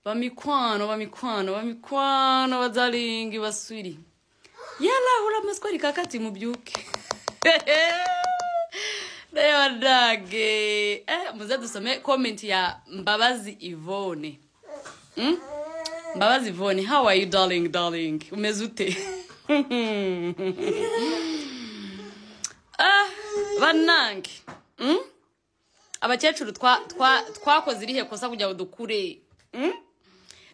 bamikwano bazalingi baswiri yala hula maskwari kakati mubyuke Leo dage muze dusome comment ya Mbabazi Yvonne. Mbabazi Yvonne, how are you darling? Umeze ute? Banange. Abakecuru twakoze irihe kosa kugira ngo dukure?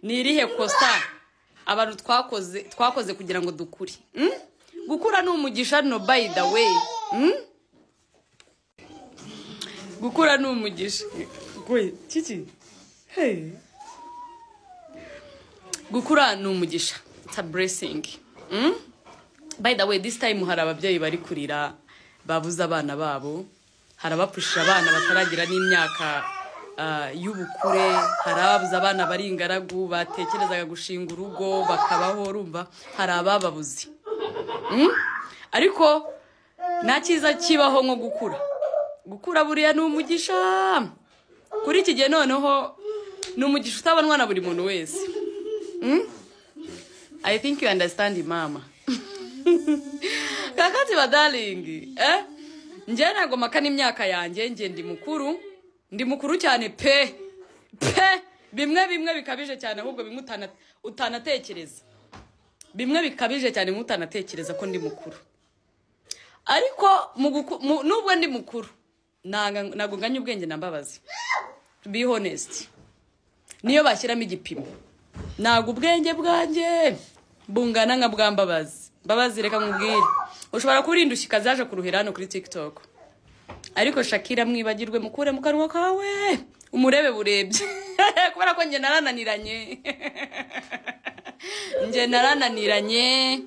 Ni irihe kosa abantu twakoze kugira ngo dukure? Gukura ni umugisha no by the way. Gukura ni umugisha. Gwe, chichi. Hey. Gukura ni umugisha. It's a blessing. By the way, this time hari ababyeyi bari kurira babuza abana babo. Hari abapfushije abana bataragira n'imyaka y'ubukure. Hari ababuza abana bari ingaragu batekerezaga gushinga urugo bakabaho urumva. Hari abababuzi. Ariko nta cyiza kibaho nko gukura. Gukura buriya ni umugisha. Kuri iki gihe noneho ni umugisha utabanwa na buri muntu wese. I think you understand mama. Kakati ba darling, nje nago makana imyaka yanjye nje ndi mukuru cyane pe bimwe bikabije cyane ahubwo bimwe utanatekereza. Bimwe bikabije cyane mutanatekereza ko ndi mukuru. Ariko nubwo ndi mukuru nago nganye ubwenge na Mbabazi. To be honest. Niyo bashyiramo igipimo. Nago ubwenge bwanjye bungana nka bwa Mbabazi. Mbabazi reka nkubwire. Ushobora kurinda ushikaza aje kuruhira hano kuri TikTok. Ariko Shakira mwibagirwe mukure mu kanwa kawe. Umurebe burebye. Kubera ko nge narananiranye. Nje narananiranye.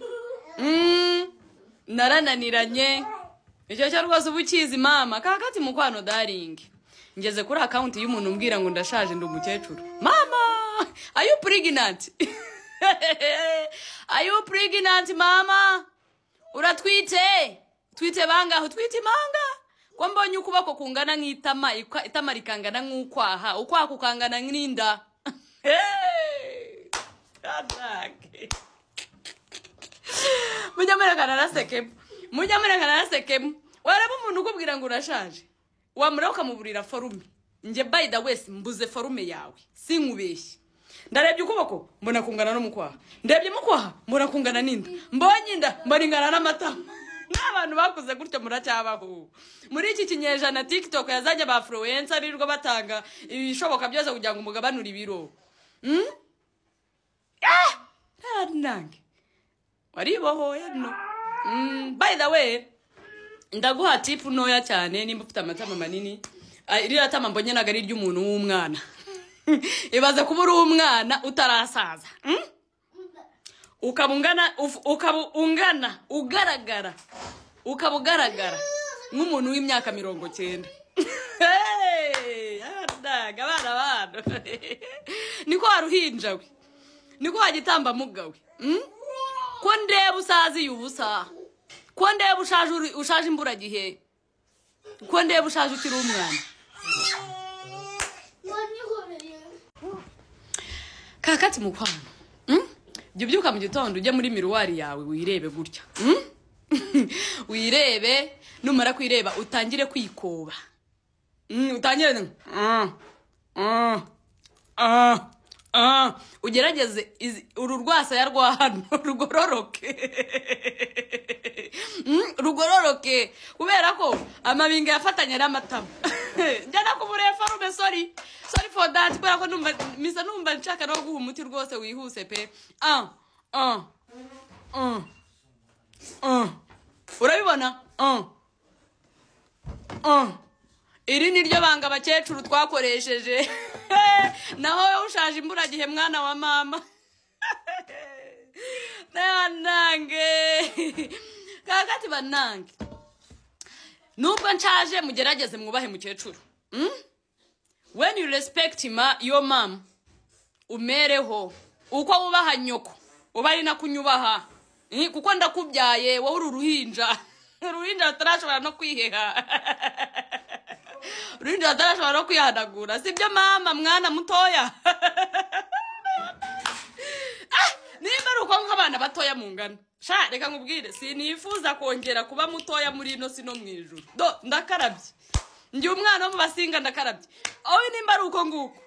Icyo cyo rwose ubukizi mama. Kakati mukwano darling. Ngeze kuri account y'umuntu umbwira ngo ndashaje ndi umukecuru. Mama, are you pregnant? Are you pregnant mama? Uratwite? Twite bangaho twite imanga? Ko mbonye ukubako kungana nk'itama, itama rikangana nk'ukwaha, ukwaha kukangana nk'inda. Kadake. Mujyamereka narasekemo. Waraba umuntu ukubwira ngo urashaje. Wamura ukamuburira forume. Nje by the way mbuze forume yawe. Sinkubeshye. Ndarebye ukuboko mbona kungana no mukwaha. Ndebye mukwaha mbona kungana n'inda. Mbonye inda mbaringana n'amata. N'abantu bakuze gutyo muracyabaho. Muri iki kinyejana TikTok yazanye ba influencer birirwa batanga ibishoboka byose kugira ngo umugabanure ibiro. Nange. Waribohoye no. By the way, ndaguha tip noya cyane nimba ufite amatama manini. Iriya tama mbonye naga ari ry'umuntu w'umwana. Ibaze kuba uri umwana utarasaza. Ukabugaragara nk'umuntu w'imyaka 90. Adaga bana. Niko waruhinjawe. Niko wagitamba mugawe. Ko ndeba usazi yubusa. Ko ndeba ushaje imbura gihe. Ko ndeba ushaje ukiri umwana. Kakati mukwano. Byubyuka mu gitondo ujye muri miruwari yawe wirebe gutya. Wirebe numara kwireba utangire kwikoba. Utangire ugerageze uru rwasa ya rwahano rugororoke kubera ko amabinga yafatanye n'amatama. Njana kumureba forume sorry for that kubera ko numva nshaka no guha umuti rwose wihuse pe. Urabibona? Iri ni ryo banga abakecuru twakoresheje. Naho ushaje imbura gihe mwana wa mama. Nange. Kakati banange. Nubwo nshaje mugerageze mwubahe mukecuru. When you respect your mom, umereho. Uko wubaha nyoko, ubari na kunyubaha. Kuko ndakubyaye wowe uri uruhinja. Uruhinja atarashobora no kwiheha. Uruhinja atarashobora no kwihanagura. Sibyo mama mwana mutoya. mungana sha reka nkubwire sinifuza kongera kuba mutoya muri ino sino mwijuru ndakarabye ndi umwana wo mubasinga ndakarabye aho nimba ari uko nguko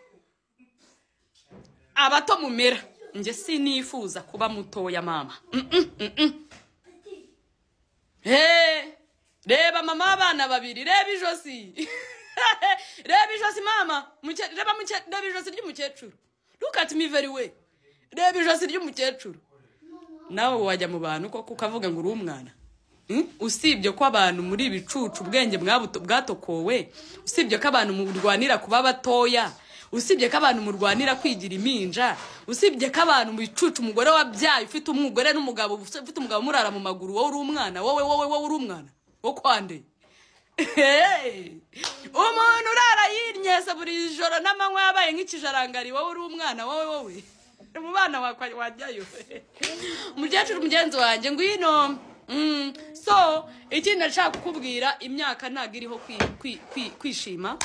abato mumera nje sinifuza kuba mutoya mama reba mama abana babiri reba ijosi reba ijosi mama reba ijosi ry'umukecuru look at me very well reba ijosi ry'umukecuru nawe wajya mu bantu koko ukavuga ngo uri umwana usibye ko abantu muri ibicucu ubwenge bwatokowe usibye ko abantu murwanira kuba batoya usibye ko abantu murwanira kwigira iminja usibye ko abantu mu bicucu umugore wabyaye ufite umugore n'umugabo ufite umugabo murara mu maguru wowe uri umwana wowe uri umwana wo kwande umuntu urara yinyesa buri joro n'amanywa yabaye nk'ikijarangari wowe uri umwana wowe mu bana wajyayo umukecuru mugenzi wanjye ngwino so ikindi nashaka kukubwira imyaka ntago iriho kwishima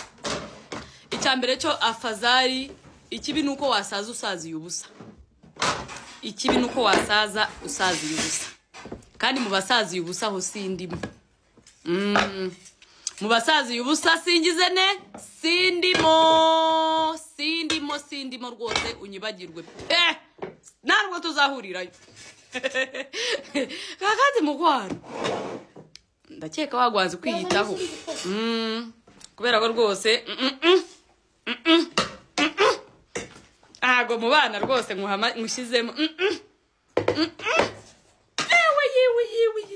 icyambere cyo afazari ikibi nuko wasaza usaziye ubusa ikibi nuko wasaza usaziye ubusa kandi mu basaziye ubusa ho sindimo mu basaziye ubusa singize ne sindimo rwose unyibagirwe ntabwo tuzahurirayo kakandi mugwano ndakeka wagwanze kwiyitaho kubera ko rwose ago mu bana rwose nkushyizemo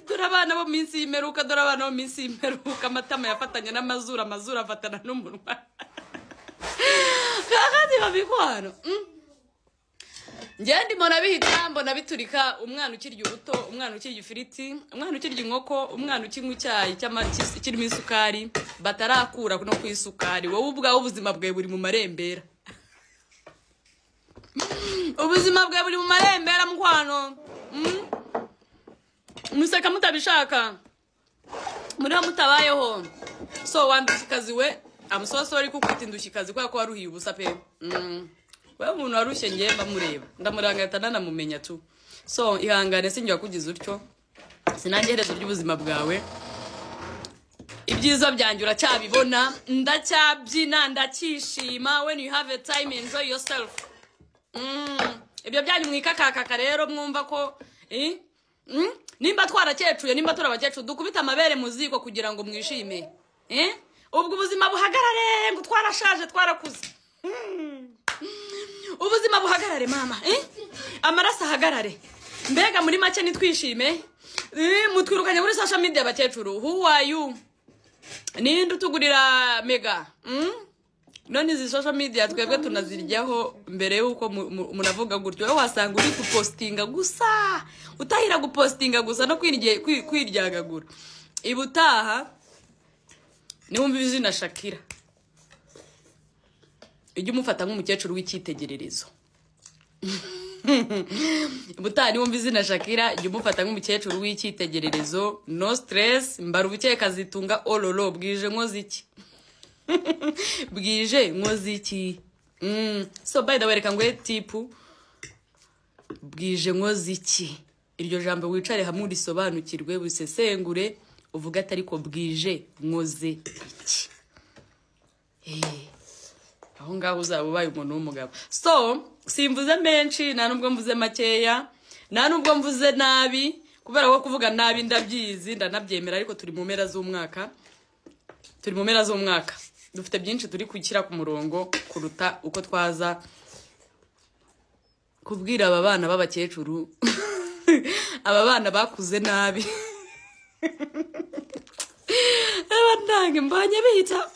dore abana bo minsi yimeruka amatama yafatanye n'amazuru amazuru afatana n'umunwa kakandi babigwano ngende mbona bihita mbona biturika umwana ukirya ubuto umwana ukirya ifiriti umwana ukirya inkoko umwana ukinywa icyayi kirimo isukari batarakura no ku isukari wowe ubwawe ubuzima bwawe buri mu marembera ubuzima bwawe buri mu marembera mkwano museka mutabishaka muri mutabayeho so wandukikazi we amusosori kukwita indukikazi kwa ko waruhiye ubusa pe wewe umuntu warushye ngiye mbamureba ndamurangata nanamumenya tu so ihangane sinjya kugiza utyo sinangerezo ry'ubuzima bwawe ibyiza byanjye uracyabibona ndacyabyina ndakishima when you have a time enjoy yourself ibyo byanyu mwikakaka rero mwumva ko nimba twarakecuye nimba turabakecuru dukubita amabere muziko kugira ngo mwishime ubwo ubuzima buhagarare ngo twarashaje twarakuze ubuzima buhagarare mama amaraso ahagarare mbega muri make nitwishime mutwirukanye muri social media bakecuru who are you ninde utugurira mega none izi social media twebwe tunaziryaho mbere yuko munavuga gutyo wowe wasanga uri gupostinga gusa utahira gupostinga gusa no kwiryagagura ibutaha niwumva izina Shakira ijye umufata nk'umukecuru w'icyitegererezo ibutaha niwumva izina Shakira ijye umufata nk'umukecuru w'icyitegererezo no stress mbaru bukeka zitunga ololo bwije nkoziki bwije nkoziki so by the way reka ngwe tipu bwije nkoziki iryo jambo wicare hamwe urisobanukirwe busesengure uvuga atari ko bwije nkoze iki aho ngaho uzaba ubaye umuntu w'umugabo so simvuze menshi nta nubwo mvuze makeya nta nubwo mvuze nabi kubera ko kuvuga nabi ndabyizi ndanabyemera ariko turi mu mpera z'umwaka dufite byinshi turi kwishyira ku murongo kuruta uko twaza kubwira aba bana b'abakecuru aba bana bakuze nabi abandange mbanye bihita